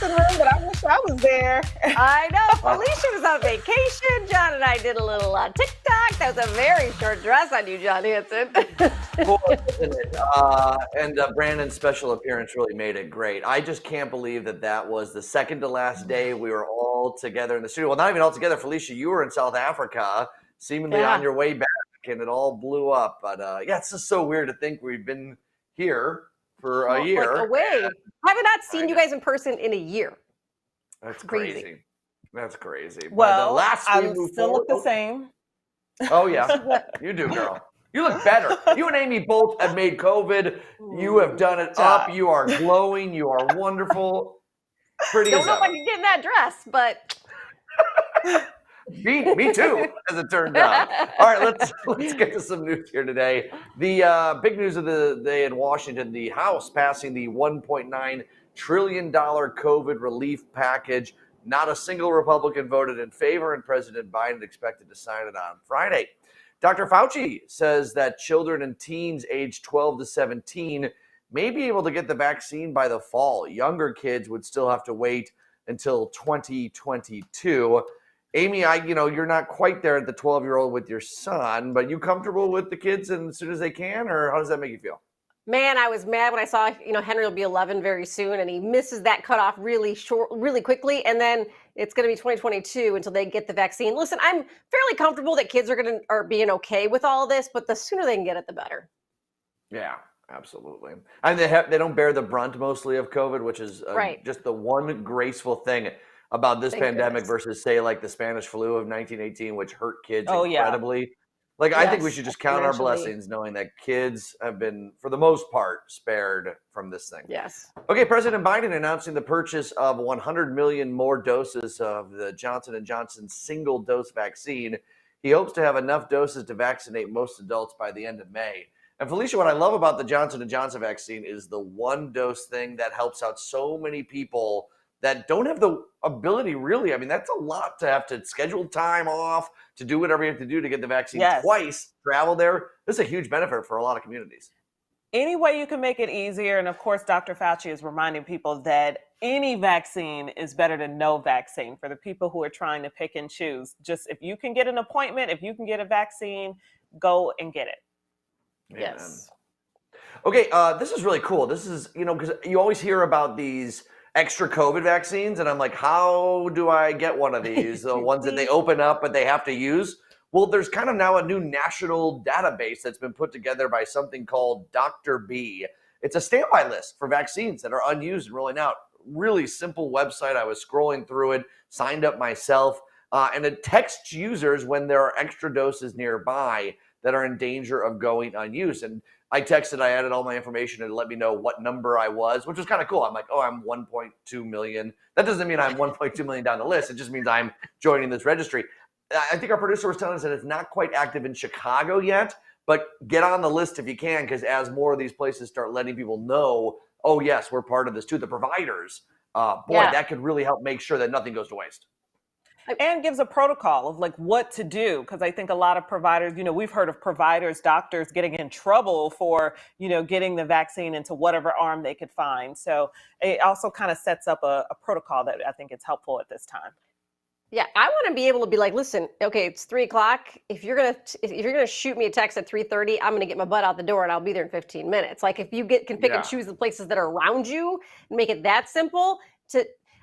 dressing room, but I wish I was there. I know. Felicia was on vacation. John and I did a little TikTok. That was a very short dress on you, John Hanson. Boy, isn't it? And Brandon's special appearance really made it great. I just can't believe that was the second to last day we were all together in the studio. Well, not even all together. Felicia, you were in South Africa, seemingly on your way back, and it all blew up. But yeah, it's just so weird to think we've been here for a year. Like away. I have not seen you guys in person in a year. That's crazy. That's crazy. Well, but, I still look the same. Oh, yeah. You do, girl. You look better. You and Amy both have made COVID. You have done it up. You are glowing. You are wonderful. Pretty Don't as know if I ever. can get in that dress, but Me too, as it turned out. All right, let's get to some news here today. The big news of the day in Washington: the House passing the $1.9 trillion COVID relief package. Not a single Republican voted in favor, and President Biden expected to sign it on Friday. Dr. Fauci says that children and teens aged 12 to 17 may be able to get the vaccine by the fall. Younger kids would still have to wait until 2022. Amy, you're not quite there at the 12-year-old with your son, but you comfortable with the kids and as soon as they can, or how does that make you feel? man, I was mad when I saw, Henry will be 11 very soon, and he misses that cutoff really quickly, and then it's going to be 2022 until they get the vaccine. Listen, I'm fairly comfortable that kids are being okay with all this, but the sooner they can get it, the better. Yeah, absolutely. And they don't bear the brunt mostly of COVID, which is just the one graceful thing about this pandemic versus, say, like the Spanish flu of 1918, which hurt kids incredibly. Yeah. Like, I think we should just count our blessings knowing that kids have been, for the most part, spared from this thing. Yes. Okay, President Biden announcing the purchase of 100 million more doses of the Johnson & Johnson single-dose vaccine. He hopes to have enough doses to vaccinate most adults by the end of May. And Felicia, what I love about the Johnson & Johnson vaccine is the one-dose thing that helps out so many people that don't have the ability, really. I mean, that's a lot to have to schedule time off, to do whatever you have to do to get the vaccine twice, travel there. This is a huge benefit for a lot of communities. Any way you can make it easier. And of course, Dr. Fauci is reminding people that any vaccine is better than no vaccine for the people who are trying to pick and choose. Just if you can get an appointment, if you can get a vaccine, go and get it. Yes. Okay, this is really cool. This is, because you always hear about these extra COVID vaccines, and I'm like, how do I get one of these? The ones that they open up but they have to use? Well, there's kind of now a new national database that's been put together by something called Dr. B. It's a standby list for vaccines that are unused and rolling out. Really simple website. I was scrolling through it, signed up myself, and it texts users when there are extra doses nearby that are in danger of going unused. And I texted, I added all my information and let me know what number I was, which was kind of cool. I'm like, oh, I'm 1.2 million. That doesn't mean I'm 1.2 million down the list. It just means I'm joining this registry. I think our producer was telling us that it's not quite active in Chicago yet, but get on the list if you can, because as more of these places start letting people know, oh, yes, we're part of this too, the providers, that could really help make sure that nothing goes to waste. And gives a protocol of like what to do. Because I think a lot of providers, we've heard of providers, doctors getting in trouble for, getting the vaccine into whatever arm they could find. So it also kind of sets up a protocol that I think is helpful at this time. Yeah, I want to be able to be like, listen, okay, it's 3:00. If you're gonna shoot me a text at 3:30, I'm gonna get my butt out the door and I'll be there in 15 minutes. Like if you can pick and choose the places that are around you and make it that simple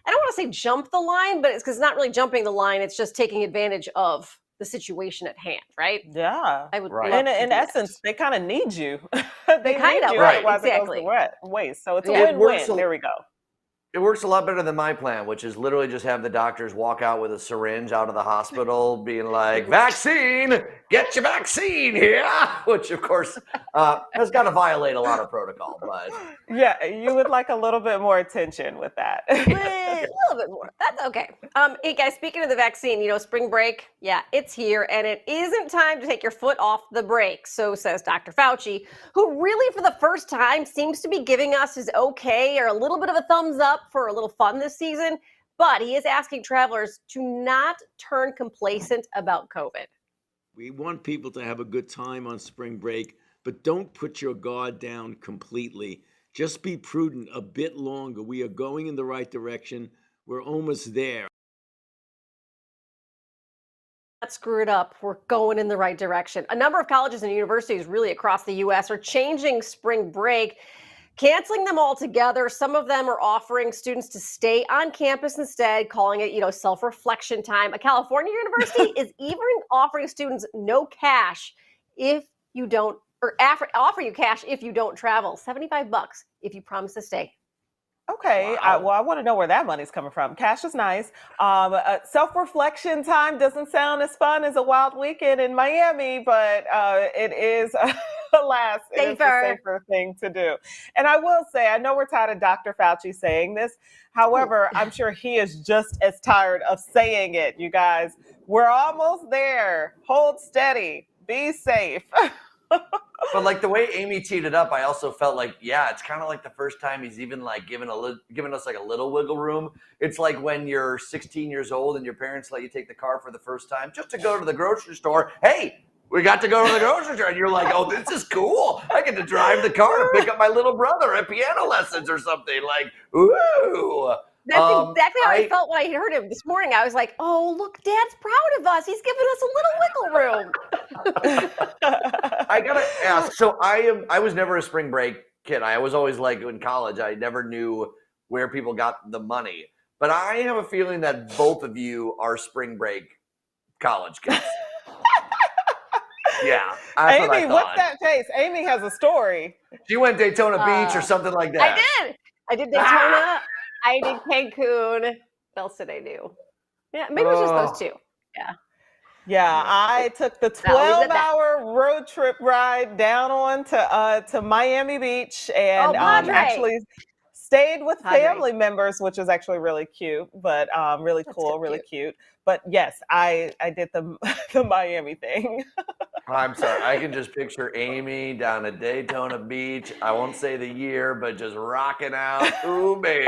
I don't want to say jump the line, but it's because it's not really jumping the line. It's just taking advantage of the situation at hand, right? Yeah. I would in essence, they kind of need you. they kind of, right, exactly. Waste. So it's a win-win. There we go. It works a lot better than my plan, which is literally just have the doctors walk out with a syringe out of the hospital being like, vaccine, get your vaccine here, which of course has got to violate a lot of protocol. But yeah, you would like a little bit more attention with that. A little bit more. That's okay. Hey guys, speaking of the vaccine, spring break, it's here, and it isn't time to take your foot off the brake. So says Dr. Fauci, who really for the first time seems to be giving us his okay or a little bit of a thumbs up for a little fun this season, but he is asking travelers to not turn complacent about COVID. We want people to have a good time on spring break, but don't put your guard down completely. Just be prudent a bit longer. We are going in the right direction. We're almost there. Not screw it up. We're going in the right direction. A number of colleges and universities really across the U.S. are changing spring break, canceling them altogether. Some of them are offering students to stay on campus instead, calling it, self-reflection time. A California university is even offering students no cash if you don't, or offer you cash if you don't travel. $75 if you promise to stay. Okay, Wow. I want to know where that money's coming from. Cash is nice. Self-reflection time doesn't sound as fun as a wild weekend in Miami, but it is, alas, it is the Safer. safer thing to do. And I will say, I know we're tired of Dr. Fauci saying this. However, I'm sure he is just as tired of saying it, you guys. We're almost there. Hold steady. Be safe. But like the way Amy teed it up, I also felt like, yeah, it's kind of like the first time he's even like given us like a little wiggle room. It's like when you're 16 years old and your parents let you take the car for the first time just to go to the grocery store. Hey, we got to go to the grocery store, and you're like, oh, this is cool. I get to drive the car to pick up my little brother at piano lessons or something. Like, ooh. That's exactly how I felt when I heard him this morning. I was like, oh, look, Dad's proud of us. He's giving us a little wiggle room. I gotta ask. So I was never a spring break kid. I was always like in college. I never knew where people got the money. But I have a feeling that both of you are spring break college kids. Yeah, that's what I Amy, thought. what's that face? Amy has a story. She went Daytona Beach or something like that. I did Daytona. I did Cancun. What else did I do? Yeah, maybe it was just those two. Yeah. Yeah, I took the I'll leave it at that. 12-hour road trip ride down on to Miami Beach and Padre. actually stayed with Padre. family members, which was actually really cute, but really That's cool, so really cute. cute. But yes, I did the the Miami thing. I'm sorry. I can just picture Amy down at Daytona Beach. I won't say the year, but just rocking out. Ooh, baby.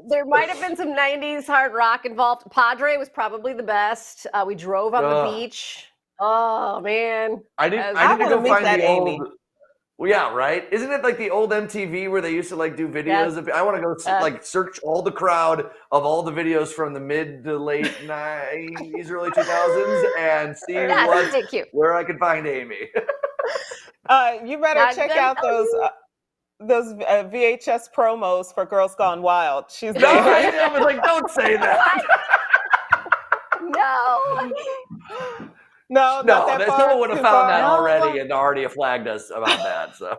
There might have been some 90s hard rock involved. Padre was probably the best. We drove on the beach. Oh man. I need to wanna go meet find that the Amy. old. Well, yeah, right. Isn't it like the old MTV where they used to like do videos of? I want to go like search all the crowd of all the videos from the mid to late 90s, early 2000s, and see where I can find Amy. You better check out those VHS promos for Girls Gone Wild. She's No, there. I was like, don't say that. No. No, not that far. Someone would have found that No. already and already flagged us about that. So.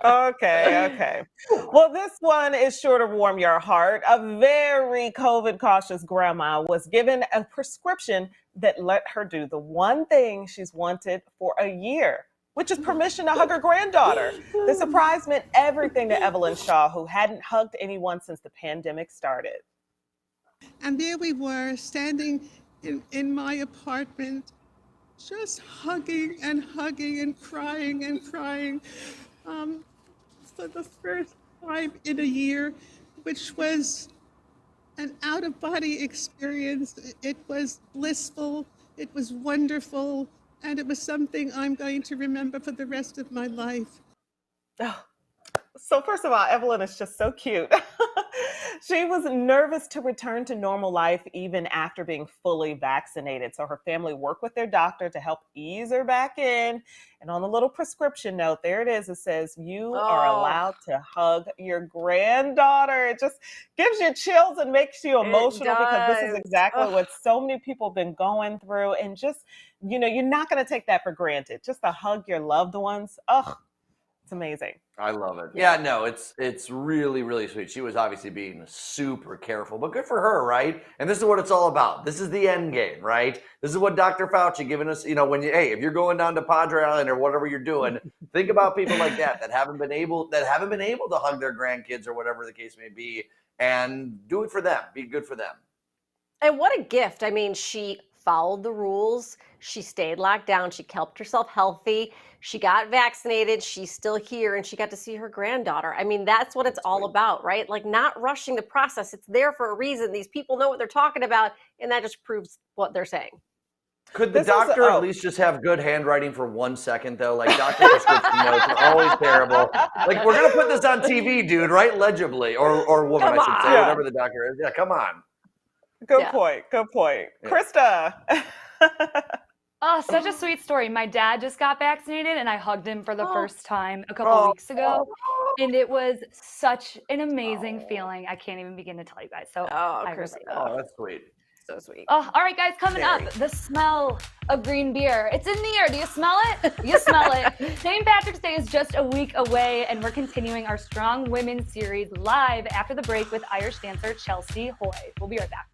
Okay. Well, this one is sure to warm your heart. A very COVID cautious grandma was given a prescription that let her do the one thing she's wanted for a year, which is permission to hug her granddaughter. The surprise meant everything to Evelyn Shaw, who hadn't hugged anyone since the pandemic started. And there we were, standing in my apartment, just hugging and crying for the first time in a year, which was an out-of-body experience. It was blissful, it was wonderful, and it was something I'm going to remember for the rest of my life. Oh. So first of all, Evelyn is just so cute. She was nervous to return to normal life even after being fully vaccinated. So her family worked with their doctor to help ease her back in. And on the little prescription note, there it is. It says, you are allowed to hug your granddaughter. It just gives you chills and makes you emotional because this is exactly what so many people have been going through. And just, you're not going to take that for granted. Just to hug your loved ones. It's amazing. I love it. Yeah, no, it's really, really sweet. She was obviously being super careful, but good for her, right? And this is what it's all about. This is the end game, right? This is what Dr. Fauci giving us, if you're going down to Padre Island or whatever you're doing, think about people like that haven't been able to hug their grandkids or whatever the case may be, and do it for them. Be good for them. And what a gift. I mean, she followed the rules. She stayed locked down. She kept herself healthy. She got vaccinated. She's still here, and she got to see her granddaughter. I mean, that's what it's all about, right? Like, not rushing the process. It's there for a reason. These people know what they're talking about, and that just proves what they're saying. Could the This is doctor at least just have good handwriting for 1 second, though? Like, doctor prescription notes are always terrible. Like, we're going to put this on TV, dude. Write legibly. Or woman, Come I should say, on. whatever the doctor is. Yeah, come on. Good Yeah. point. Good point. Yeah. Krista. Oh, such a sweet story. My dad just got vaccinated and I hugged him for the Oh. first time a couple Oh. weeks ago. And it was such an amazing feeling. I can't even begin to tell you guys. So Oh, I Krista. relate. Oh, that's sweet. So sweet. Oh, all right, guys, coming up, the smell of green beer. It's in the air. Do you smell it? You smell it. St. Patrick's Day is just a week away, and we're continuing our Strong Women series live after the break with Irish dancer Chelsea Hoy. We'll be right back.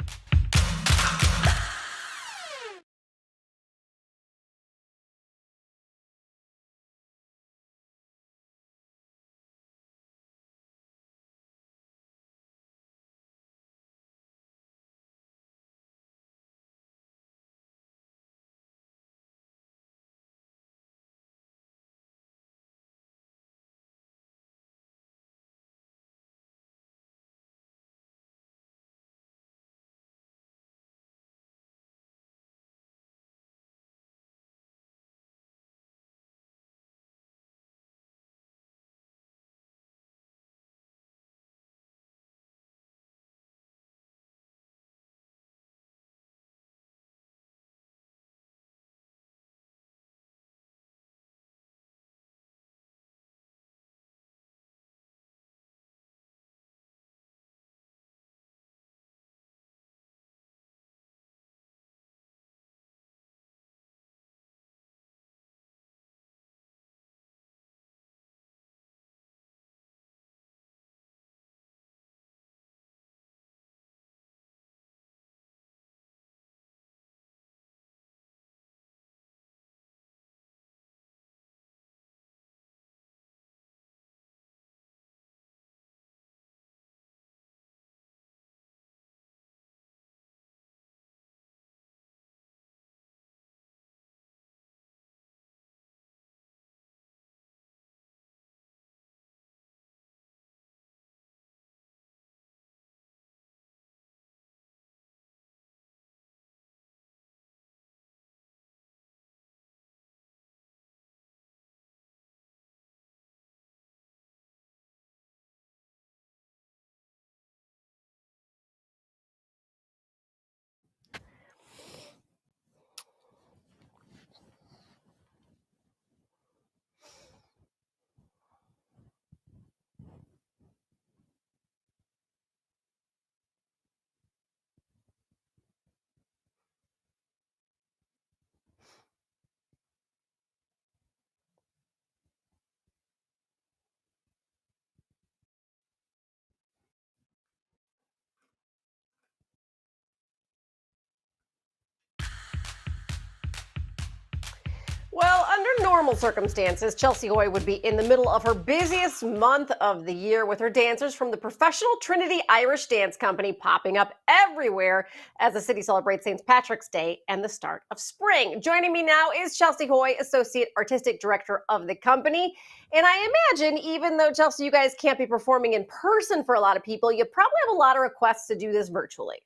Well, under normal circumstances, Chelsea Hoy would be in the middle of her busiest month of the year with her dancers from the professional Trinity Irish Dance Company popping up everywhere as the city celebrates St. Patrick's Day and the start of spring. Joining me now is Chelsea Hoy, Associate Artistic Director of the company. And I imagine, even though, Chelsea, you guys can't be performing in person for a lot of people, you probably have a lot of requests to do this virtually.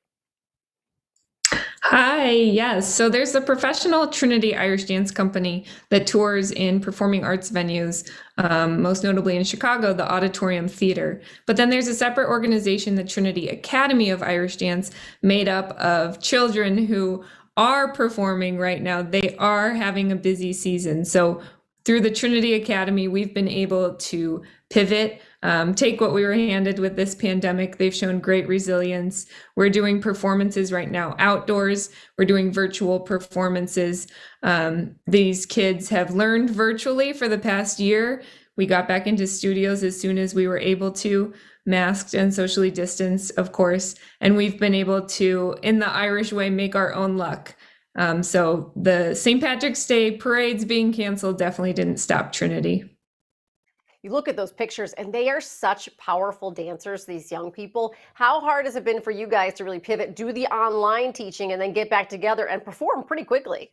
Hi, yes. So there's a professional Trinity Irish Dance Company that tours in performing arts venues, most notably in Chicago, the Auditorium Theater. But then there's a separate organization, the Trinity Academy of Irish Dance, made up of children who are performing right now. They are having a busy season. So through the Trinity Academy, we've been able to pivot, take what we were handed with this pandemic. They've shown great resilience. We're doing performances right now outdoors. We're doing virtual performances. These kids have learned virtually for the past year. We got back into studios as soon as we were able to, masked and socially distanced, of course. And we've been able to, in the Irish way, make our own luck. So the St. Patrick's Day parades being canceled definitely didn't stop Trinity. You look at those pictures and they are such powerful dancers, these young people. How hard has it been for you guys to really pivot, do the online teaching, and then get back together and perform pretty quickly?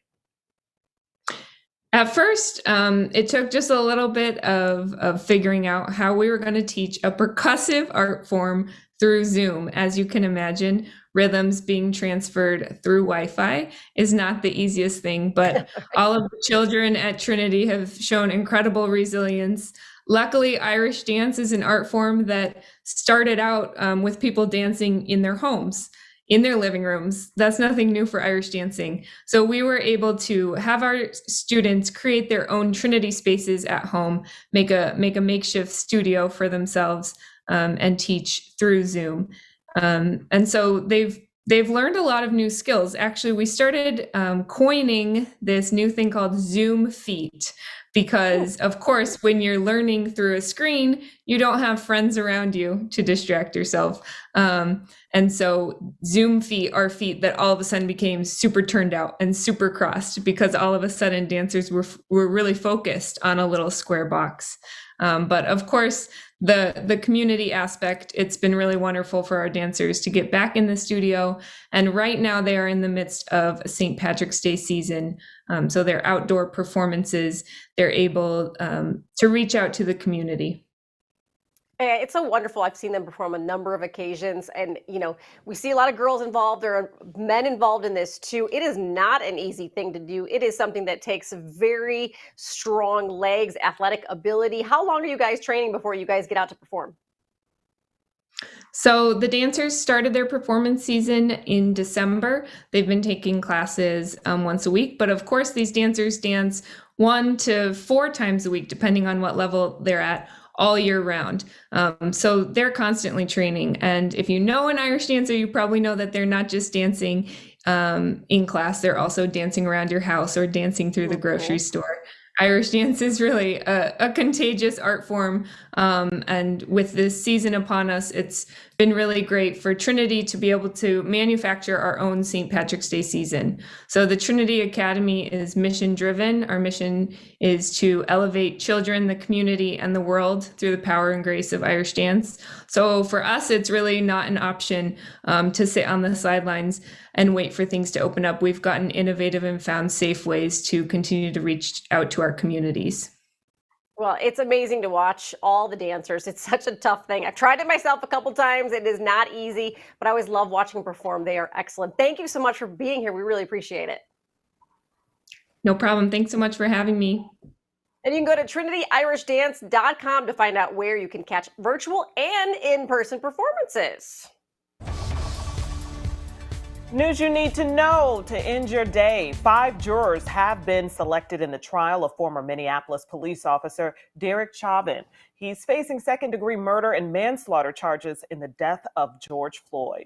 At first, it took just a little bit of figuring out how we were going to teach a percussive art form through Zoom. As you can imagine, rhythms being transferred through Wi-Fi is not the easiest thing, but all of the children at Trinity have shown incredible resilience. Luckily, Irish dance is an art form that started out with people dancing in their homes, in their living rooms. That's nothing new for Irish dancing. So we were able to have our students create their own Trinity spaces at home, make a makeshift studio for themselves, and teach through Zoom. And so they've learned a lot of new skills. Actually, we started coining this new thing called Zoom feet, because of course, when you're learning through a screen, you don't have friends around you to distract yourself. And so Zoom feet are feet that all of a sudden became super turned out and super crossed, because all of a sudden dancers were really focused on a little square box. But of course, the community aspect, it's been really wonderful for our dancers to get back in the studio. And right now they are in the midst of St. Patrick's Day season. So their outdoor performances, they're able to reach out to the community. It's so wonderful. I've seen them perform a number of occasions, and we see a lot of girls involved. There are men involved in this too. It is not an easy thing to do. It is something that takes very strong legs, athletic ability. How long are you guys training before you guys get out to perform? So the dancers started their performance season in December. They've been taking classes once a week, but of course these dancers dance 1 to 4 times a week, depending on what level they're at, all year round. So they're constantly training. And if you know an Irish dancer, you probably know that they're not just dancing in class, they're also dancing around your house or dancing through the grocery store. Irish dance is really a contagious art form. And with this season upon us, it's been really great for Trinity to be able to manufacture our own St. Patrick's Day season. So the Trinity Academy is mission driven. Our mission is to elevate children, the community, and the world through the power and grace of Irish dance. So for us, it's really not an option to sit on the sidelines and wait for things to open up. We've gotten innovative and found safe ways to continue to reach out to our communities. Well, it's amazing to watch all the dancers. It's such a tough thing. I've tried it myself a couple times. It is not easy, but I always love watching them perform. They are excellent. Thank you so much for being here. We really appreciate it. No problem. Thanks so much for having me. And you can go to trinityIrishDance.com to find out where you can catch virtual and in-person performances. News you need to know to end your day. 5 jurors have been selected in the trial of former Minneapolis police officer Derek Chauvin. He's facing second-degree murder and manslaughter charges in the death of George Floyd.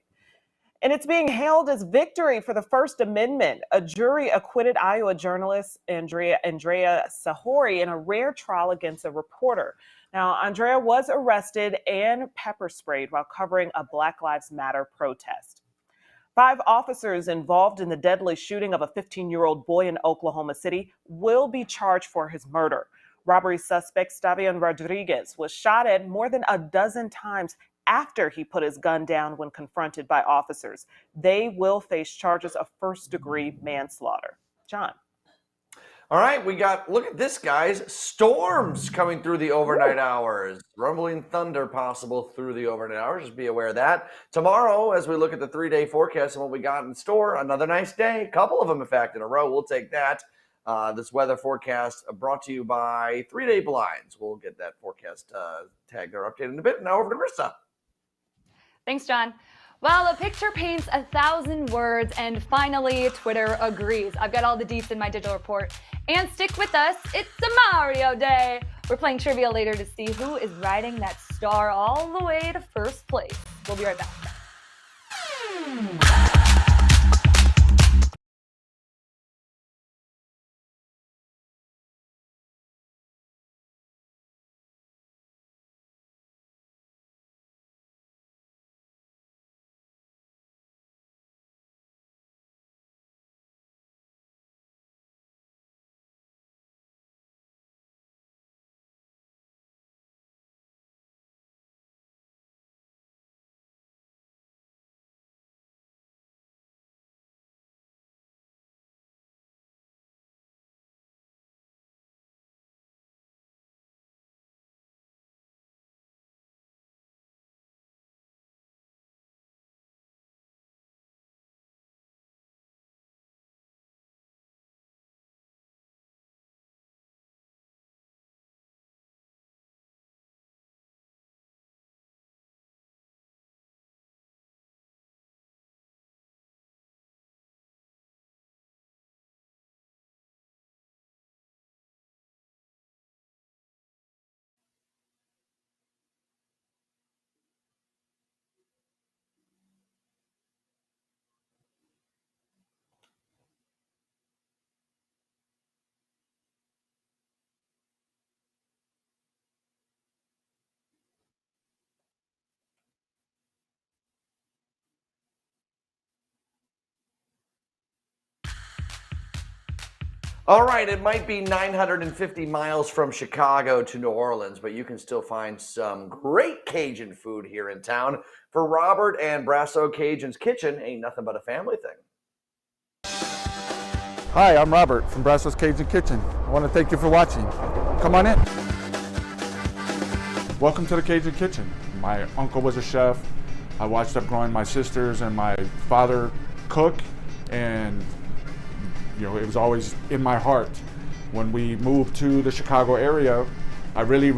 And it's being hailed as victory for the First Amendment. A jury acquitted Iowa journalist Andrea Sahori in a rare trial against a reporter. Now, Andrea was arrested and pepper sprayed while covering a Black Lives Matter protest. 5 officers involved in the deadly shooting of a 15-year-old boy in Oklahoma City will be charged for his murder. Robbery suspect Stavion Rodriguez was shot at more than a dozen times after he put his gun down when confronted by officers. They will face charges of first-degree manslaughter. John. All right, look at this, guys. Storms coming through the overnight hours. Rumbling thunder possible through the overnight hours. Just be aware of that. Tomorrow, as we look at the 3-day forecast and what we got in store, another nice day. A couple of them, in fact, in a row. We'll take that. This weather forecast brought to you by 3-Day Blinds. We'll get that forecast tag there updated in a bit. Now over to Krista. Thanks, John. Well, a picture paints 1,000 words, and finally, Twitter agrees. I've got all the deets in my digital report. And stick with us, it's a Mario Day. We're playing trivia later to see who is riding that star all the way to first place. We'll be right back. All right, it might be 950 miles from Chicago to New Orleans, but you can still find some great Cajun food here in town. For Robert and Brasso Cajun's Kitchen, ain't nothing but a family thing. Hi, I'm Robert from Brasso's Cajun Kitchen. I want to thank you for watching. Come on in. Welcome to the Cajun Kitchen. My uncle was a chef. I watched up growing my sisters and my father cook, and it was always in my heart. When we moved to the Chicago area, I really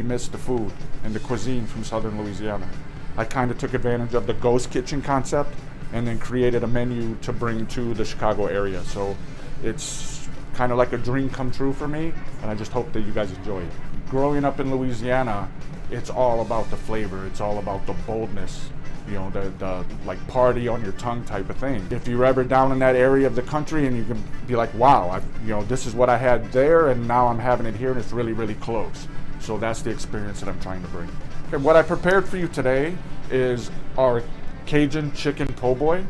missed the food and the cuisine from Southern Louisiana. I kind of took advantage of the ghost kitchen concept and then created a menu to bring to the Chicago area. So it's kind of like a dream come true for me, and I just hope that you guys enjoy it. Growing up in Louisiana, it's all about the flavor. It's all about the boldness, the like party on your tongue type of thing. If you're ever down in that area of the country and you can be like, wow, this is what I had there and now I'm having it here and it's really close. So that's the experience that I'm trying to bring. Okay, what I prepared for you today is our Cajun chicken po' boy,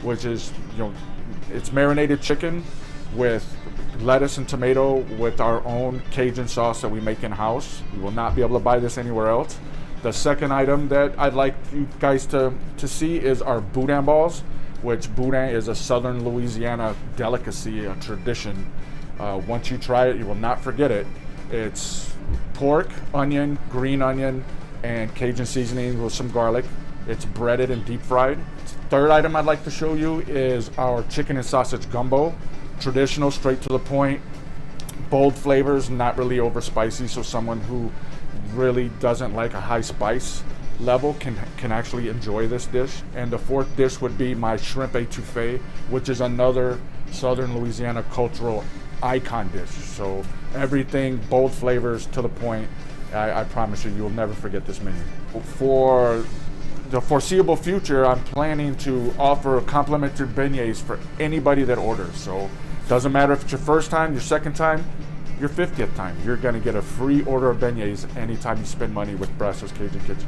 which is, it's marinated chicken with lettuce and tomato with our own Cajun sauce that we make in-house. You will not be able to buy this anywhere else. The second item that I'd like you guys to see is our boudin balls, which boudin is a Southern Louisiana delicacy, a tradition. Once you try it, you will not forget it. It's pork, onion, green onion, and Cajun seasoning with some garlic. It's breaded and deep fried. Third item I'd like to show you is our chicken and sausage gumbo. Traditional, straight to the point, bold flavors, not really over spicy, so someone who really doesn't like a high spice level can actually enjoy this dish. And the fourth dish would be my shrimp etouffee, which is another Southern Louisiana cultural icon dish. So everything, bold flavors, to the point. I promise you, you'll never forget this menu. For the foreseeable future, I'm planning to offer complimentary beignets for anybody that orders. So doesn't matter if it's your first time, your second time, your 50th time, you're gonna get a free order of beignets anytime you spend money with Brasso's Cajun Kitchen.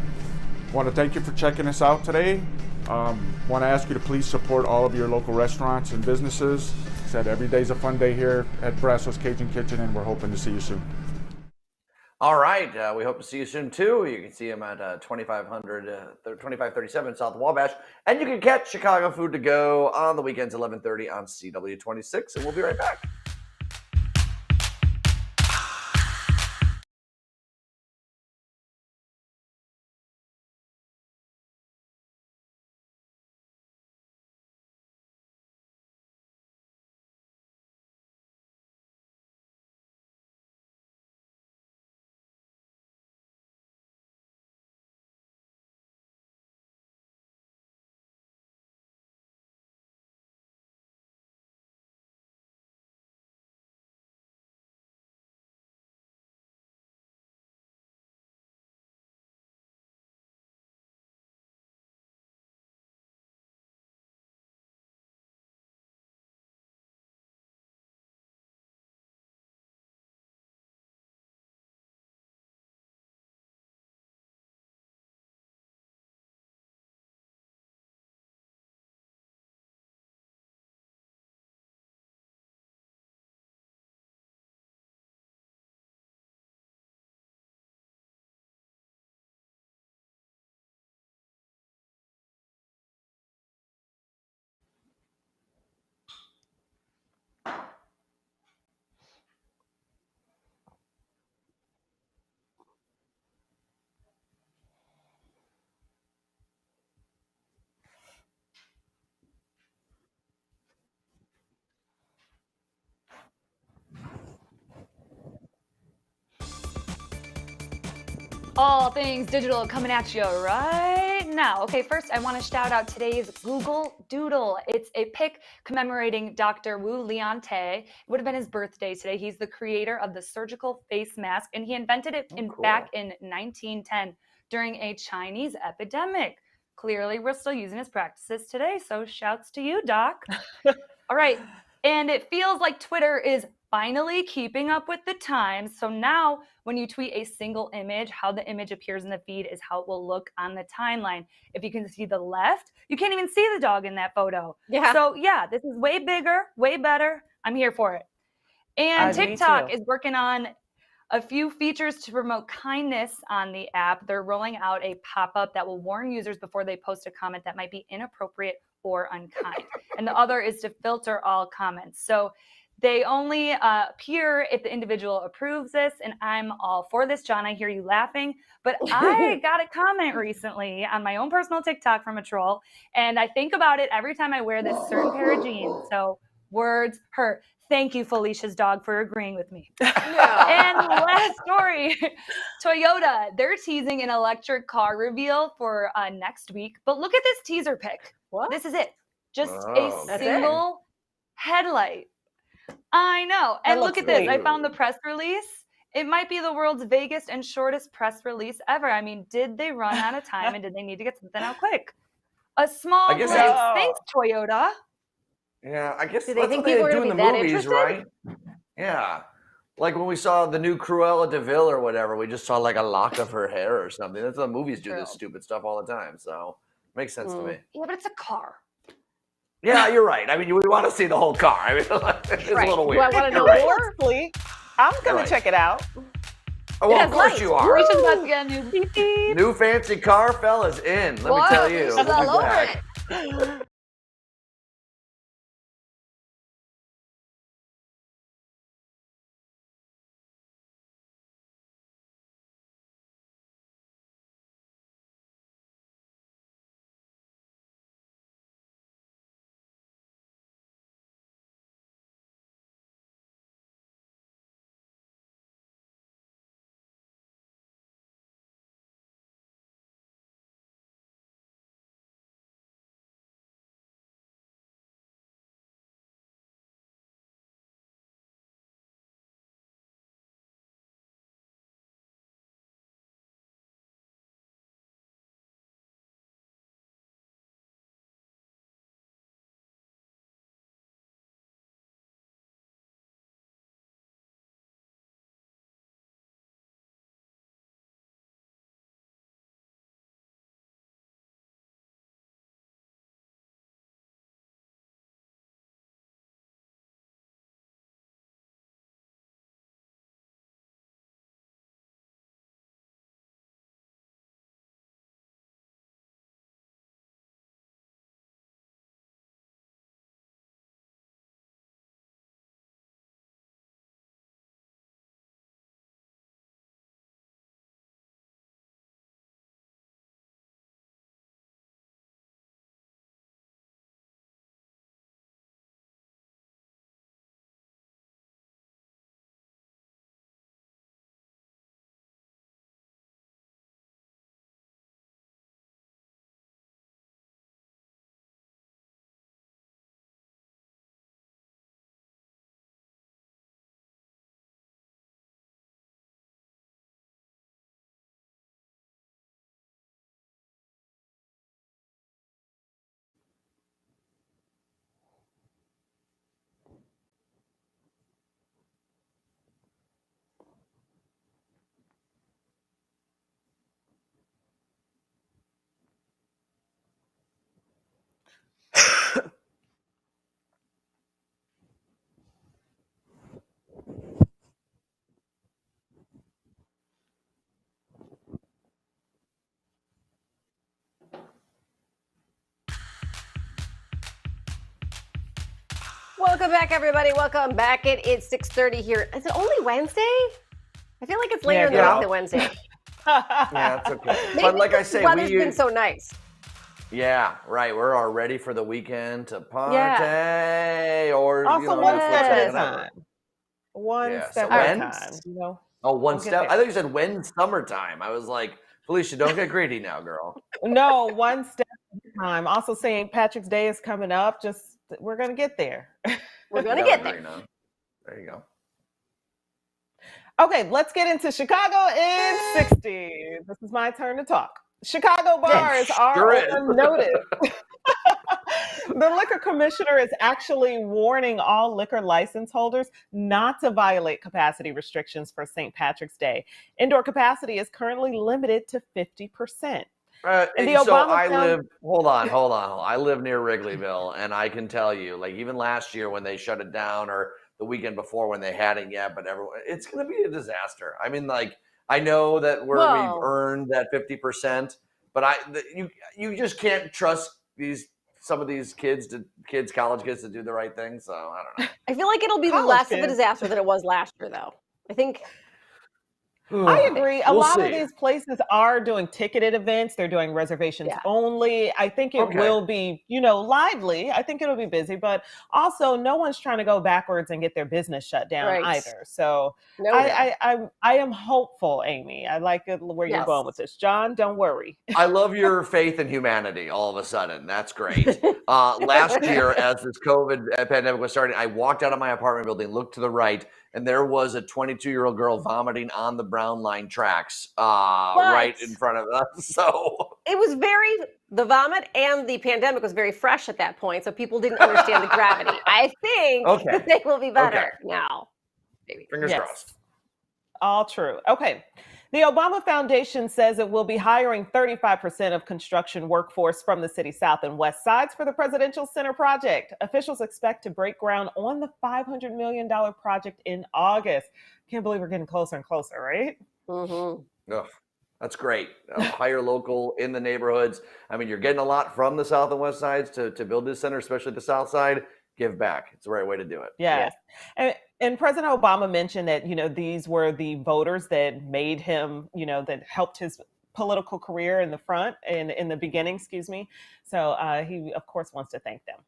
Want to thank you for checking us out today. Want to ask you to please support all of your local restaurants and businesses. Said every day's a fun day here at Brasso's Cajun Kitchen, and we're hoping to see you soon. All right, we hope to see you soon too. You can see them at 2537 South Wabash, and you can catch Chicago Food to Go on the weekends 11:30 on CW26, and we'll be right back. All things digital coming at you right now. Okay, first I want to shout out today's Google Doodle. It's a pic commemorating Dr. Wu Liante. It would have been his birthday today. He's the creator of the surgical face mask, and he invented it back in 1910 during a Chinese epidemic. Clearly, we're still using his practices today, so shouts to you, Doc. All right, and it feels like Twitter is finally keeping up with the times. So now when you tweet a single image, how the image appears in the feed is how it will look on the timeline. If you can see the left, you can't even see the dog in that photo. Yeah. So yeah, this is way bigger, way better. I'm here for it. And Me TikTok too. is working on a few features to promote kindness on the app. They're rolling out a pop-up that will warn users before they post a comment that might be inappropriate or unkind. And the other is to filter all comments. So they only appear if the individual approves this, and I'm all for this. John, I hear you laughing, but I got a comment recently on my own personal TikTok from a troll, and I think about it every time I wear this certain pair of jeans. So words hurt. Thank you, Felicia's dog, for agreeing with me. And last story, Toyota, they're teasing an electric car reveal for next week. But look at this teaser pic. What? This is it. Just Oh, a single headlight. I know. That And look looks at this. sweet. I found the press release. It might be the world's vaguest and shortest press release ever. I mean, did they run out of time and did they need to get something out quick? A small I guess glimpse. they- Thanks, Toyota. Yeah, I guess Do they that's think what they people are do gonna in be the that movies, interested? right? Yeah. Like when we saw the new Cruella de Vil or whatever, we just saw like a lock of her hair or something. That's how the movies do this True. stupid stuff all the time. So makes sense to me. Yeah, but it's a car. Yeah, you're right. I mean, we want to see the whole car. I mean, it's a little Do weird. I want to You're know right. more? Sleep. I'm gonna Right. check it out. Oh, well, It of has course lights. you are. Felicia's about to get a new beep beep. New fancy car, fellas, in. Let me tell you. She's We'll be all over back. it. Welcome back, everybody. Welcome back. It's 6:30 here. Is it only Wednesday? I feel like it's later in the girl. week than Wednesday. Yeah, it's okay. Maybe But like I the say, weather's been so nice. yeah, right. We're all ready for the weekend to party, or Also, one step at a whatever. time. One Yeah, step so at a when- time. You know. Oh, one We'll get step. there. I thought you said when summertime. I was like, Felicia, don't get greedy now, girl. No, one step at a time. Also, St. Patrick's Day is coming up. Just we're gonna get there. We're going to Gotta get there. agree now. There you go. Okay, let's get into Chicago in 60. This is my turn to talk. Chicago bars sure are is. on notice. The liquor commissioner is actually warning all liquor license holders not to violate capacity restrictions for St. Patrick's Day. Indoor capacity is currently limited to 50%. And the So Obama I film- live. Hold on. I live near Wrigleyville, and I can tell you, like even last year when they shut it down, or the weekend before when they hadn't yet, but it's going to be a disaster. I mean, like, I know that we've earned that 50%, but you just can't trust some of these college kids to do the right thing. So I don't know. I feel like it'll be less of a disaster than it was last year, though. I think. I agree. A lot of these places are doing ticketed events. They're doing reservations only. I think it will be, lively. I think it'll be busy, but also no one's trying to go backwards and get their business shut down either. So I am hopeful, Amy. I like where you're going with this. John, don't worry. I love your faith in humanity all of a sudden. That's great. Last year, as this COVID pandemic was starting, I walked out of my apartment building, looked to the right, and there was a 22-year-old girl vomiting on the Brown Line tracks right in front of us. So it was the vomit and the pandemic was very fresh at that point, so people didn't understand the gravity. I think that they will be better now. Maybe. Fingers crossed. All true. Okay. The Obama Foundation says it will be hiring 35% of construction workforce from the city's south and west sides for the Presidential Center project. Officials expect to break ground on the $500 million project in August. Can't believe we're getting closer and closer, right? Mm-hmm. Ugh, that's great. Hire local in the neighborhoods. I mean, you're getting a lot from the south and west sides to build this center, especially the south side. Give back. It's the right way to do it. Yes. And President Obama mentioned that, these were the voters that made him, that helped his political career in the beginning, excuse me. So he, of course, wants to thank them.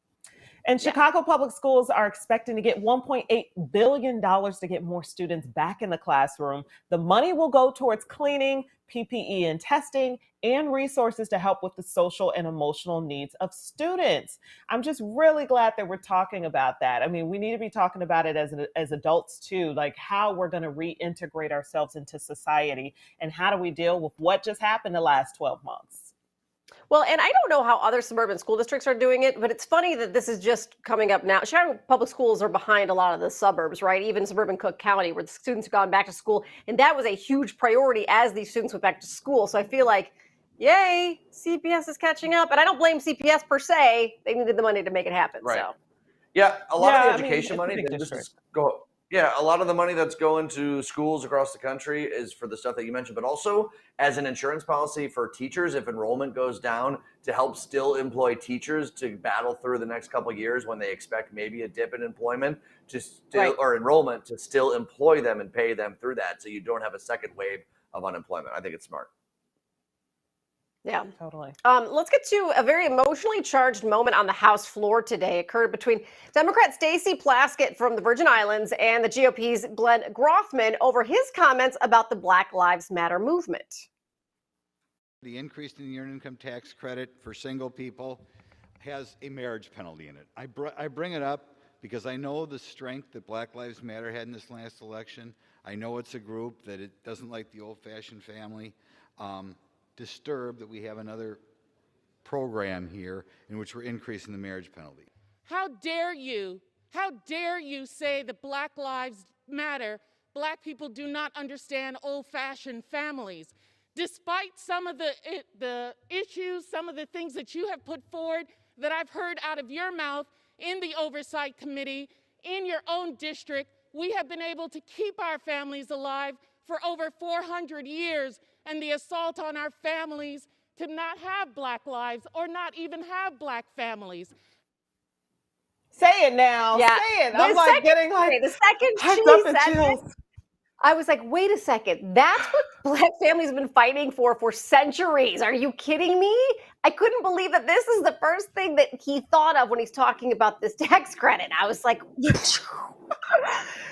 And Chicago Public Schools are expecting to get $1.8 billion to get more students back in the classroom. The money will go towards cleaning, PPE and testing, and resources to help with the social and emotional needs of students. I'm just really glad that we're talking about that. I mean, we need to be talking about it as adults too, like how we're going to reintegrate ourselves into society and how do we deal with what just happened the last 12 months. Well, and I don't know how other suburban school districts are doing it, but it's funny that this is just coming up now. Chicago Public Schools are behind a lot of the suburbs, right? Even suburban Cook County, where the students have gone back to school. And that was a huge priority as these students went back to school. So I feel like, yay, CPS is catching up. And I don't blame CPS per se. They needed the money to make it happen. Right. So. Yeah, a lot of the education money, a lot of the money that's going to schools across the country is for the stuff that you mentioned, but also as an insurance policy for teachers, if enrollment goes down, to help still employ teachers to battle through the next couple of years when they expect maybe a dip in employment or enrollment, to still employ them and pay them through that so you don't have a second wave of unemployment. I think it's smart. Yeah, totally. Let's get to a very emotionally charged moment on the House floor today. It occurred between Democrat Stacey Plaskett from the Virgin Islands and the GOP's Glenn Grothman over his comments about the Black Lives Matter movement. The increase in the earned income tax credit for single people has a marriage penalty in it. I bring it up because I know the strength that Black Lives Matter had in this last election. I know it's a group that it doesn't like the old-fashioned family. Disturbed that we have another program here in which we're increasing the marriage penalty. How dare you say that Black Lives Matter, Black people do not understand old-fashioned families. Despite some of the issues, some of the things that you have put forward that I've heard out of your mouth in the Oversight Committee, in your own district, we have been able to keep our families alive for over 400 years. And the assault on our families to not have Black lives or not even have Black families. Say it now. Yeah. Say it. I'm like getting like the second she said it, I was like, wait a second. That's what Black families have been fighting for centuries. Are you kidding me? I couldn't believe that this is the first thing that he thought of when he's talking about this tax credit. I was like,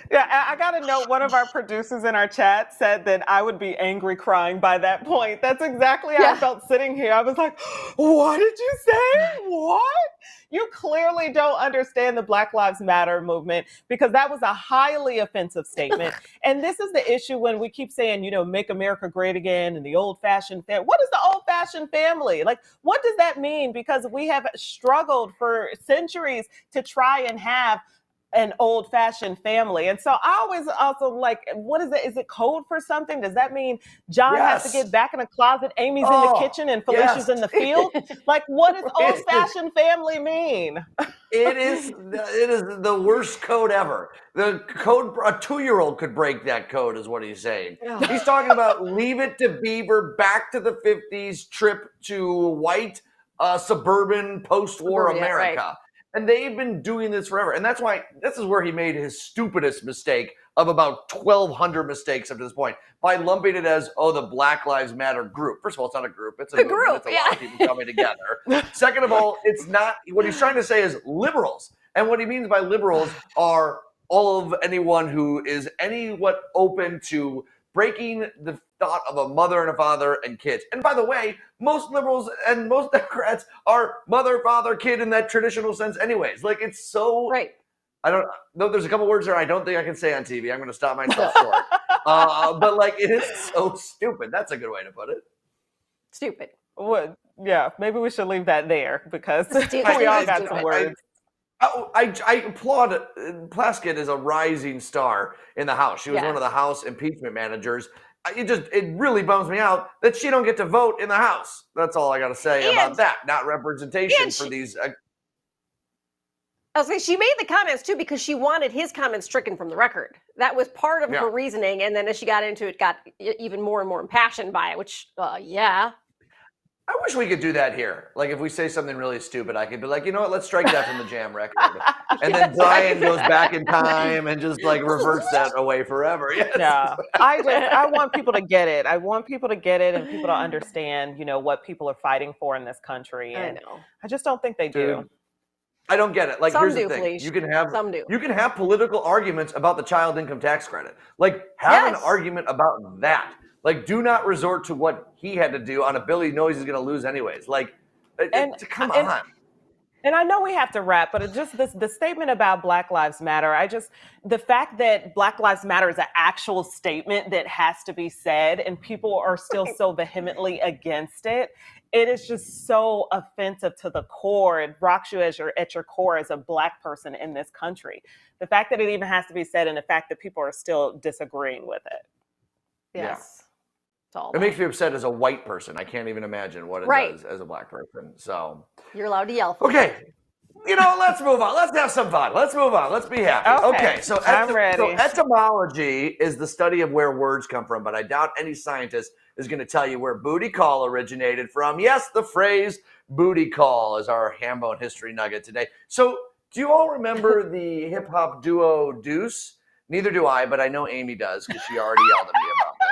yeah, I got to note, one of our producers in our chat said that I would be angry crying by that point. That's exactly how I felt sitting here. I was like, what did you say? What? You clearly don't understand the Black Lives Matter movement, because that was a highly offensive statement. And this is the issue when we keep saying, make America great again and the old-fashioned family. What is the old-fashioned family? Like, what does that mean? Because we have struggled for centuries to try and have an old-fashioned family. And so I always also like, what is it? Is it code for something? Does that mean John has to get back in the closet, Amy's in the kitchen, and Felicia's in the field? Like, what does old-fashioned family mean? It is the worst code ever. The code, a 2-year-old could break that code, is what he's saying. He's talking about Leave It to Beaver, back to the 50s, trip to white suburban post-war Suburbia, America. right. And they've been doing this forever. And that's why this is where he made his stupidest mistake of about 1,200 mistakes up to this point by lumping it as, the Black Lives Matter group. First of all, it's not a group. It's a movement. group, It's a lot of people coming together. Second of all, it's not, what he's trying to say is liberals. And what he means by liberals are all of anyone who is what open to breaking the thought of a mother and a father and kids. And by the way, most liberals and most Democrats are mother, father, kid in that traditional sense anyways. Like, it's so... Right. I don't know. There's a couple words there I don't think I can say on TV. I'm going to stop myself short. But like, it is so stupid. That's a good way to put it. Stupid. Well, yeah, maybe we should leave that there because Stupid. we all got some words. I applaud Plaskett is a rising star in the House. She was one of the House impeachment managers. It really bums me out that she don't get to vote in the House. That's all I got to say about that. Not representation for these. I was saying, she made the comments too because she wanted his comments stricken from the record. That was part of her reasoning. And then as she got into it, got even more and more impassioned by it, which, I wish we could do that here. Like, if we say something really stupid, I could be like, you know what, let's strike that from the Jam record. And then Brian goes back in time and just like reverts that away forever. Yes. Yeah. I want people to get it. I want people to get it and people to understand, what people are fighting for in this country. And I know. I just don't think they do. Dude, I don't get it. Like, Some here's do, the thing. please. You can have Some do. You can have political arguments about the child income tax credit. Like, have an argument about that. Like, do not resort to what he had to do on a bill he knows he's going to lose anyways. Like, come on. And I know we have to wrap, but the statement about Black Lives Matter, the fact that Black Lives Matter is an actual statement that has to be said and people are still so vehemently against it, it is just so offensive to the core. It rocks you at your core as a Black person in this country. The fact that it even has to be said and the fact that people are still disagreeing with it. Yes. It makes me upset as a white person. I can't even imagine what it does as a Black person. So you're allowed to yell. Okay. Let's move on. Let's have some fun. Let's move on. Let's be happy. Okay. So etymology is the study of where words come from, but I doubt any scientist is going to tell you where booty call originated from. Yes, the phrase booty call is our ham bone history nugget today. So do you all remember the hip hop duo Deuce? Neither do I, but I know Amy does because she already yelled at me about this.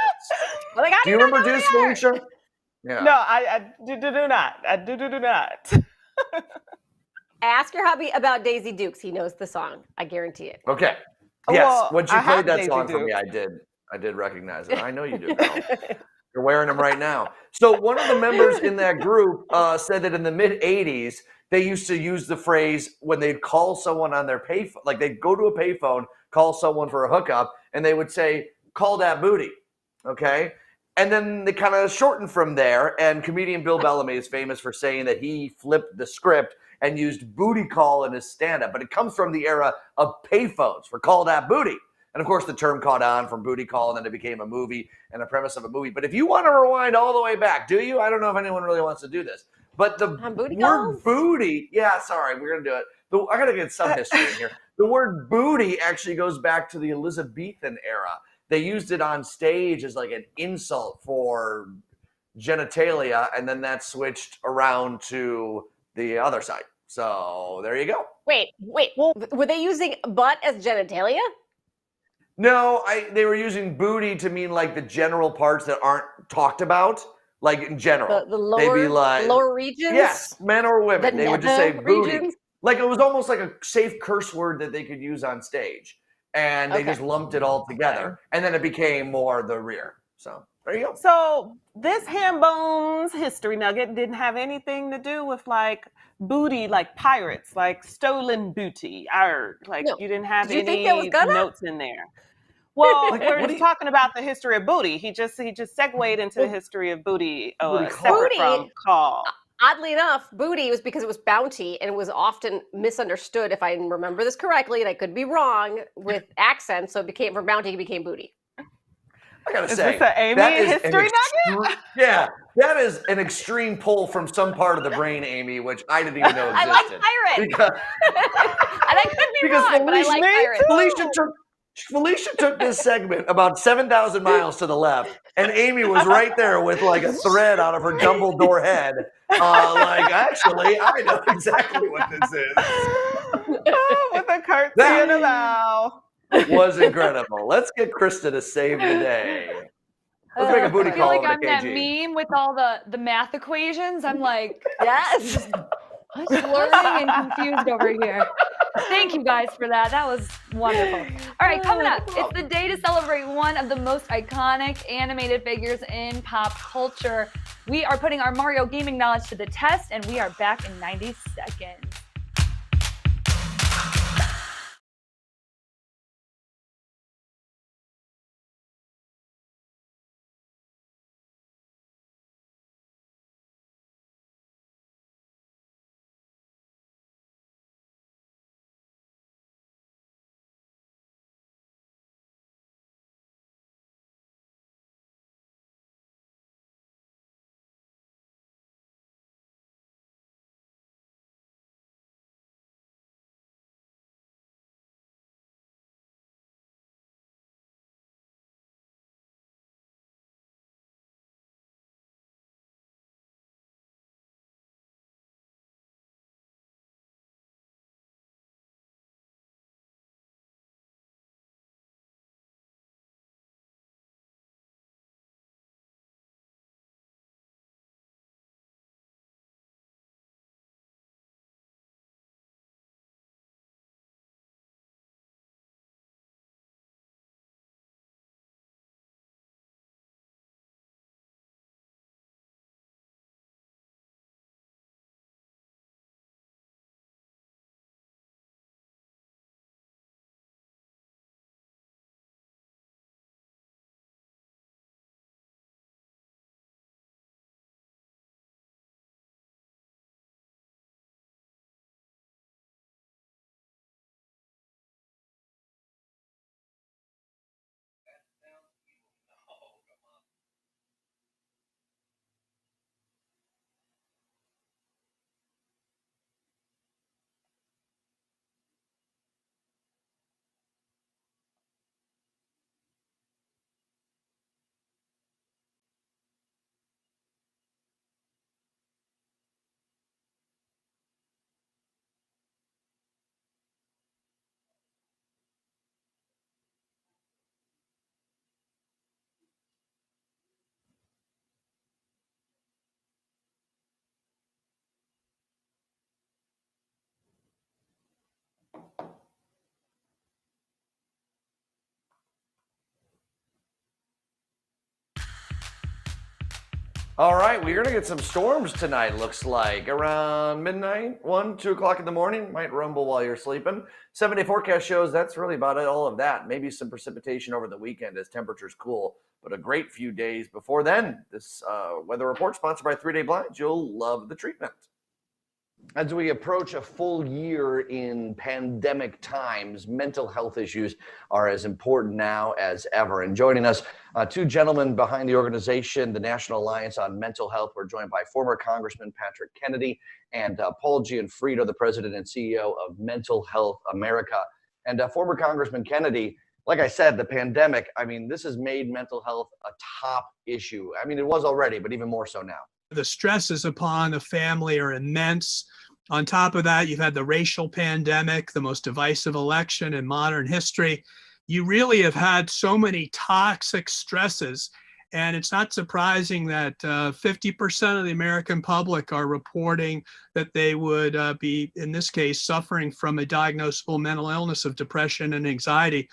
Do you remember Deuce, Felicia? Yeah. No, I do not. I do not. Ask your hubby about Daisy Dukes. He knows the song. I guarantee it. Okay. Yes. When she played that song for me, I did recognize it. I know you do, girl. You're wearing them right now. So one of the members in that group said that in the mid 80s, they used to use the phrase when they'd call someone on their payphone, like they'd go to a payphone, call someone for a hookup, and they would say, "Call that booty." Okay. And then they kind of shortened from there. And comedian Bill Bellamy is famous for saying that he flipped the script and used booty call in his stand-up. But it comes from the era of payphones for call that booty. And of course, the term caught on from booty call, and then it became a movie and a premise of a movie. But if you want to rewind all the way back, do you? I don't know if anyone really wants to do this. But the word booty, we're going to do it. I got to get some history in here. The word booty actually goes back to the Elizabethan era. They used it on stage as like an insult for genitalia, and then that switched around to the other side. So there you go. Wait. Well, were they using butt as genitalia? No, they were using booty to mean like the general parts that aren't talked about, like in general. The lower, they'd be like, the lower regions? Yes, men or women. They would just say booty. Regions? Like it was almost like a safe curse word that they could use on stage. And they just lumped it all together. And then it became more the rear. So there you go. So this ham bones history nugget didn't have anything to do with like booty, like pirates, like stolen booty. You didn't have any notes in there. Well, we're just talking about the history of booty. He just segued into the history of booty, separate from call. Oddly enough, booty was because it was bounty and it was often misunderstood, if I remember this correctly, and I could be wrong, with accents. So it became, from bounty, it became booty. I gotta Is say, this an Amy that is history nugget? yeah, that is an extreme pull from some part of the brain, Amy, which I didn't even know I like existed. pirates. Because, And I could be because wrong, but I like pirates. Felicia took this segment about 7,000 miles to the left, and Amy was right there with like a thread out of her Dumbledore head. Like, actually, I know exactly what this is. Oh, with a curtsy That- and a bow. Was incredible. Let's get Krista to save the day. Let's make a booty I feel call like over to I'm that KG. meme with all the math equations. I'm like Yes. learning and confused over here. Thank you guys for that. That was wonderful. All right, coming up, it's the day to celebrate one of the most iconic animated figures in pop culture. We are putting our Mario gaming knowledge to the test, and we are back in 90 seconds. All right, we're gonna get some storms tonight. Looks like around midnight, 1, 2 o'clock in the morning. Might rumble while you're sleeping. 7-day forecast shows that's really about it. All of that. Maybe some precipitation over the weekend as temperatures cool, but a great few days before then. This weather report sponsored by 3 Day Blinds. You'll love the treatment. As we approach a full year in pandemic times, mental health issues are as important now as ever. And joining us, two gentlemen behind the organization, the National Alliance on Mental Health. We're joined by former Congressman Patrick Kennedy and Paul Gianfrido, the president and CEO of Mental Health America. And former Congressman Kennedy, like I said, the pandemic, I mean, this has made mental health a top issue. I mean, it was already, but even more so now. The stresses upon the family are immense. On top of that, you've had the racial pandemic, the most divisive election in modern history. You really have had so many toxic stresses. And it's not surprising that 50% of the American public are reporting that they would be, in this case, suffering from a diagnosable mental illness of depression and anxiety.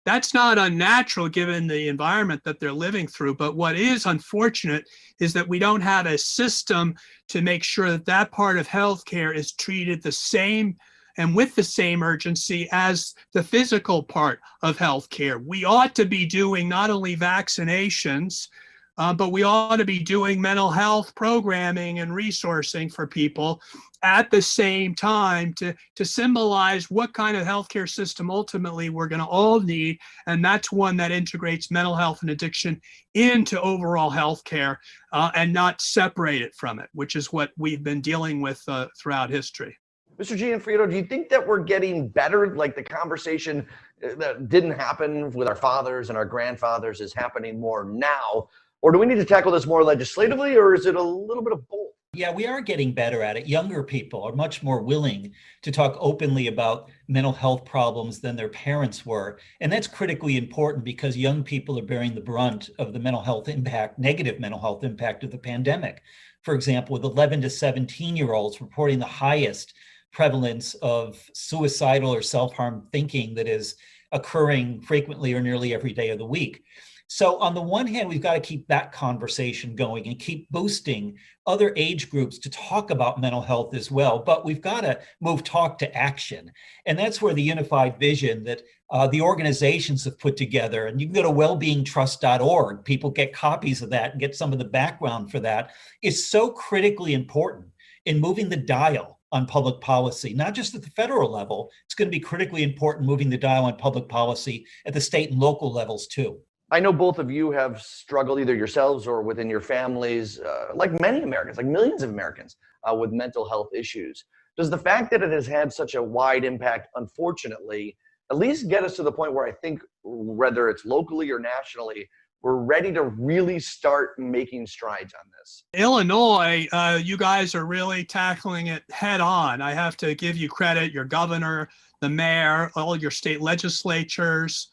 That's not unnatural given the environment that they're living through. But what is unfortunate is that we don't have a system to make sure that that part of healthcare is treated the same and with the same urgency as the physical part of healthcare. We ought to be doing not only vaccinations, but we ought to be doing mental health programming and resourcing for people. at the same time to symbolize what kind of healthcare system ultimately we're going to all need. And that's one that integrates mental health and addiction into overall healthcare and not separate it from it, which is what we've been dealing with throughout history. Mr. Gianfrido, do you think that we're getting better? Like the conversation that didn't happen with our fathers and our grandfathers is happening more now? Or do we need to tackle this more legislatively, or is it a little bit of both? Yeah, we are getting better at it. Younger people are much more willing to talk openly about mental health problems than their parents were. And that's critically important because young people are bearing the brunt of the mental health impact, negative mental health impact of the pandemic. For example, with 11 to 17-year-olds reporting the highest prevalence of suicidal or self-harm thinking that is occurring frequently or nearly every day of the week. So on the one hand, we've got to keep that conversation going and keep boosting other age groups to talk about mental health as well. But we've got to move talk to action. And that's where the unified vision that the organizations have put together, and you can go to wellbeingtrust.org, people get copies of that and get some of the background for that, is so critically important in moving the dial on public policy, not just at the federal level. It's going to be critically important moving the dial on public policy at the state and local levels too. I know both of you have struggled either yourselves or within your families, like many Americans, like millions of Americans, with mental health issues. Does the fact that it has had such a wide impact, unfortunately, at least get us to the point where I think, whether it's locally or nationally, we're ready to really start making strides on this? Illinois, you guys are really tackling it head on. I have to give you credit, your governor, the mayor, all your state legislatures.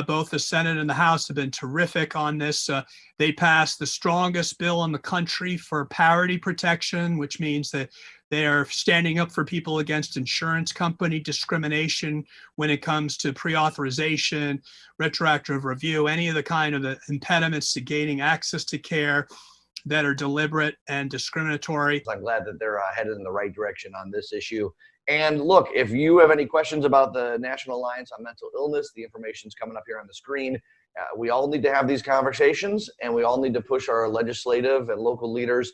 Both the Senate and the House have been terrific on this. They passed the strongest bill in the country for parity protection, which means that they are standing up for people against insurance company discrimination when it comes to pre-authorization, retroactive review, any of the kind of impediments to gaining access to care that are deliberate and discriminatory. I'm glad that they're headed in the right direction on this issue. And look, if you have any questions about the National Alliance on Mental Illness, the information's coming up here on the screen. We all need to have these conversations, and we all need to push our legislative and local leaders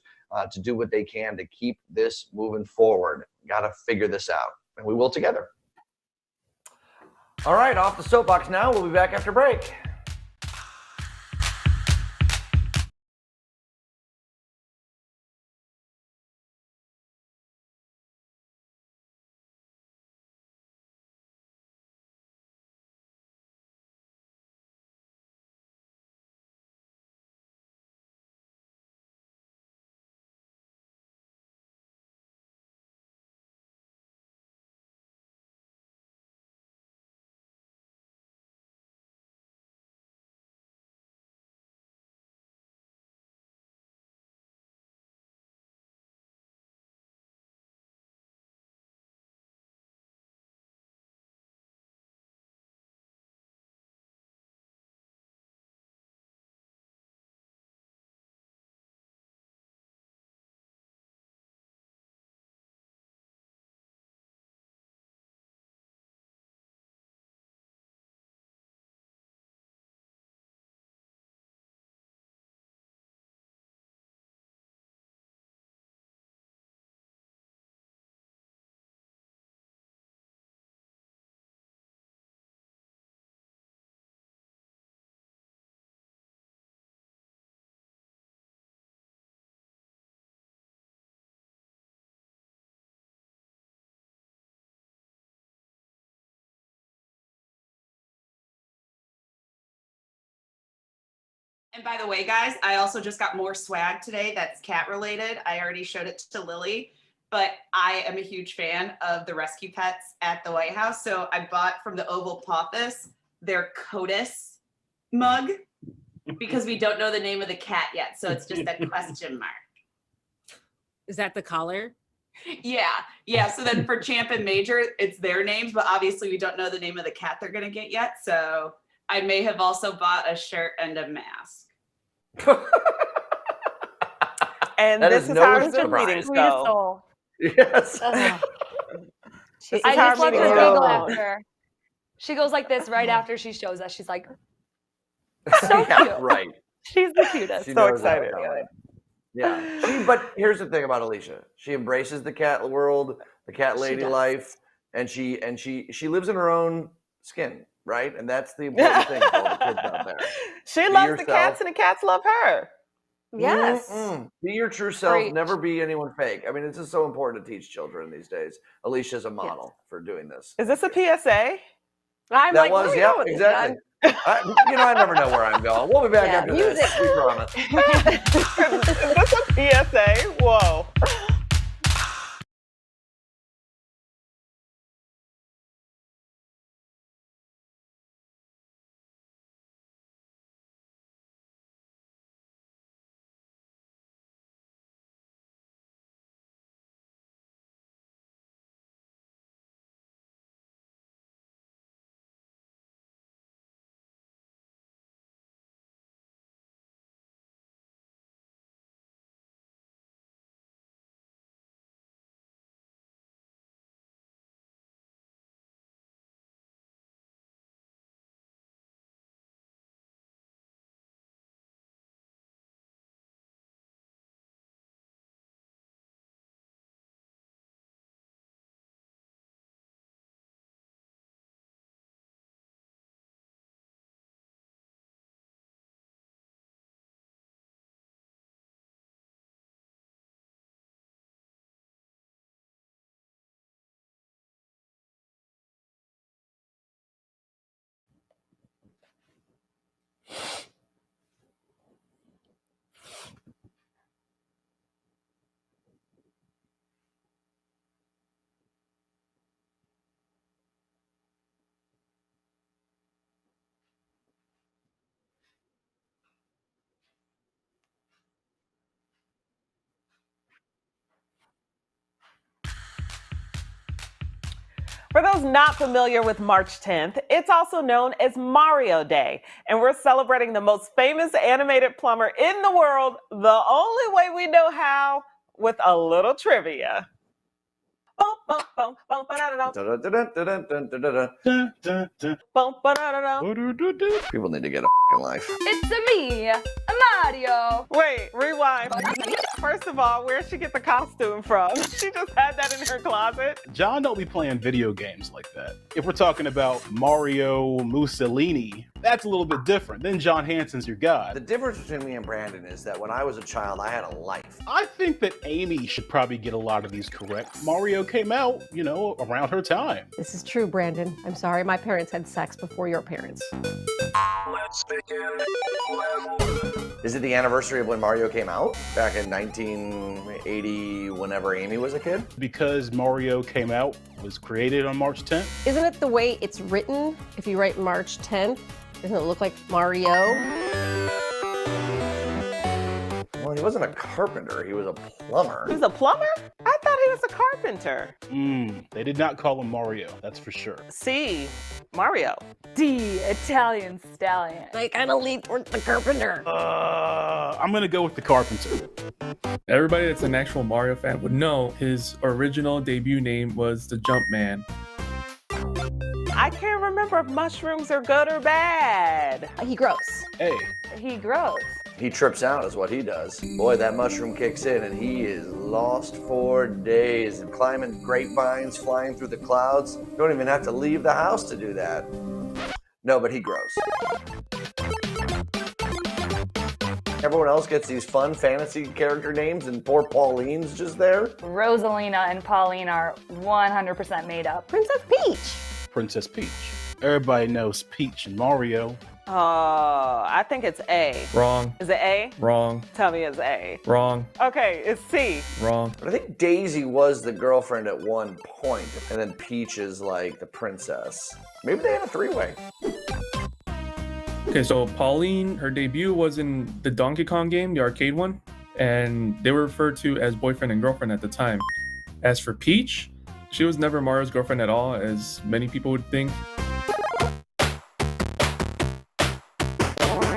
to do what they can to keep this moving forward. Got to figure this out, and we will together. All right, off the soapbox now. We'll be back after break. And by the way, guys, I also just got more swag today that's cat related. I already showed it to Lily, but I am a huge fan of the rescue pets at the White House. So I bought from the Oval Office their CODIS mug because we don't know the name of the cat yet. So it's just a question mark. Is that the collar? Yeah. So then for Champ and Major, it's their names, but obviously we don't know the name of the cat they're going to get yet. So I may have also bought a shirt and a mask. And that this is no how our surprise. meetings go. Yes. I This is how just love our her meetings giggle go. after. She goes like this right after she shows us. She's like, so Yeah, cute. right. She's the cutest. She So knows that excited. one. Yeah. But here's the thing about Alicia. She embraces the cat world, the cat lady life, and she lives in her own skin, right? And that's the important thing for all the kids out there. She Be loves the yourself. cats and the cats love her. Yes. Be your true self. Preach. Never be anyone fake. I mean, it's just so important to teach children these days. Alicia's a model for doing this. Is this a PSA? I'm That like, was, where are we yeah, going with this, exactly. John? I never know where I'm going. We'll be back after music. this. We promise. Is this a PSA? Whoa. For those not familiar with March 10th, it's also known as Mario Day, and we're celebrating the most famous animated plumber in the world the only way we know how, with a little trivia. People need to get a fucking life. It's me, Mario. Wait, rewind. First of all, where'd she get the costume from? She just had that in her closet. John don't be playing video games like that. If we're talking about Mario Mussolini, that's a little bit different. Then John Hansen's your god. The difference between me and Brandon is that when I was a child, I had a life. I think that Amy should probably get a lot of these correct. Mario came out, around her time. This is true, Brandon. I'm sorry, my parents had sex before your parents. Let's begin. Is it the anniversary of when Mario came out? Back in 1980, whenever Amy was a kid? Because Mario came out, was created on March 10th. Isn't it the way it's written? If you write March 10th, doesn't it look like Mario? Well, he wasn't a carpenter, he was a plumber. He was a plumber? I thought he was a carpenter. They did not call him Mario, that's for sure. C, Mario. D, Italian stallion. I kind of lean towards the carpenter. I'm gonna go with the carpenter. Everybody that's an actual Mario fan would know his original debut name was the Jumpman. I can't remember if mushrooms are good or bad. He grows. Hey. He grows. He trips out is what he does. Boy, that mushroom kicks in and he is lost for days. Climbing grapevines, flying through the clouds. Don't even have to leave the house to do that. No, but he grows. Everyone else gets these fun fantasy character names and poor Pauline's just there. Rosalina and Pauline are 100% made up. Princess Peach. Princess Peach. Everybody knows Peach and Mario. I think it's A. Wrong. Is it A? Wrong. Tell me it's A. Wrong. Okay, it's C. Wrong. But I think Daisy was the girlfriend at one point, and then Peach is like the princess. Maybe they had a three-way. Okay, so Pauline, her debut was in the Donkey Kong game, the arcade one, and they were referred to as boyfriend and girlfriend at the time. As for Peach, she was never Mario's girlfriend at all, as many people would think.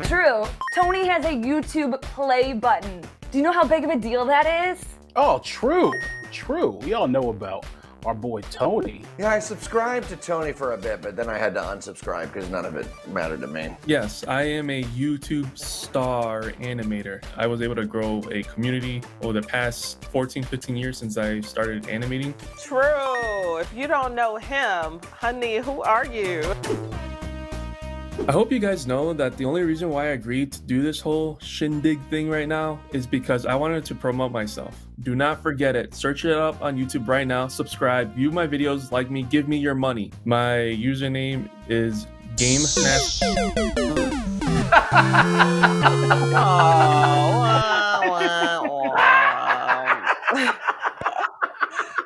True. Tony has a YouTube play button. Do you know how big of a deal that is? Oh, true. We all know about our boy Tony. Yeah, I subscribed to Tony for a bit, but then I had to unsubscribe because none of it mattered to me. Yes, I am a YouTube star animator. I was able to grow a community over the past 14, 15 years since I started animating. True. If you don't know him, honey, who are you? I hope you guys know that the only reason why I agreed to do this whole shindig thing right now is because I wanted to promote myself. Do not forget it. Search it up on YouTube right now. Subscribe, view my videos, like me, give me your money. My username is GameMaster.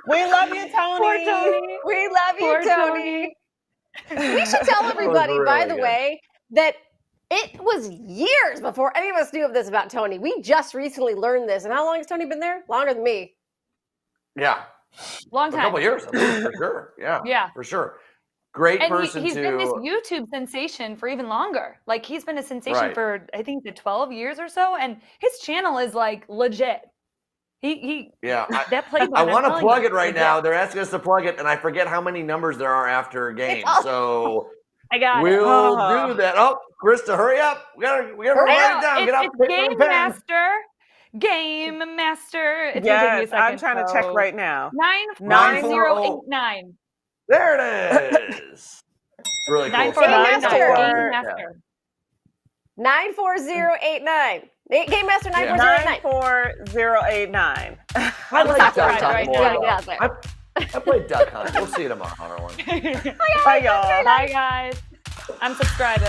We love you, Tony. Poor Tony. We love you, Poor Tony. We should tell everybody, really by the good. way, that it was years before any of us knew of this about Tony. We just recently learned this. And how long has Tony been there? Longer than me. Yeah, Long a time. couple years, for sure. Yeah, Yeah. for sure. Great And person he's to. been this YouTube sensation for even longer. Like he's been a sensation Right. for I think the 12 years or so, and his channel is like legit. He Yeah, that playbook. I want to I'm telling plug you, it right legit. now. They're asking us to plug it, and I forget how many numbers there are after a game. all- So I got it. we'll do that. Oh, Krista, hurry up! We gotta I write it know, down. Get out it's the paper and Game pen. Master. Game Master. It's gonna take me a Yes, second. I'm trying to check right now. 94089. There it is. It's really cool. 949. Game Master. 94089. Game Master 94089. 94089. I like Duck Subscribe Hunt right more. now. Gotta get out there. I played Duck Hunt. We'll see you tomorrow, everyone. Bye, y'all. Bye, guys. I'm subscribing.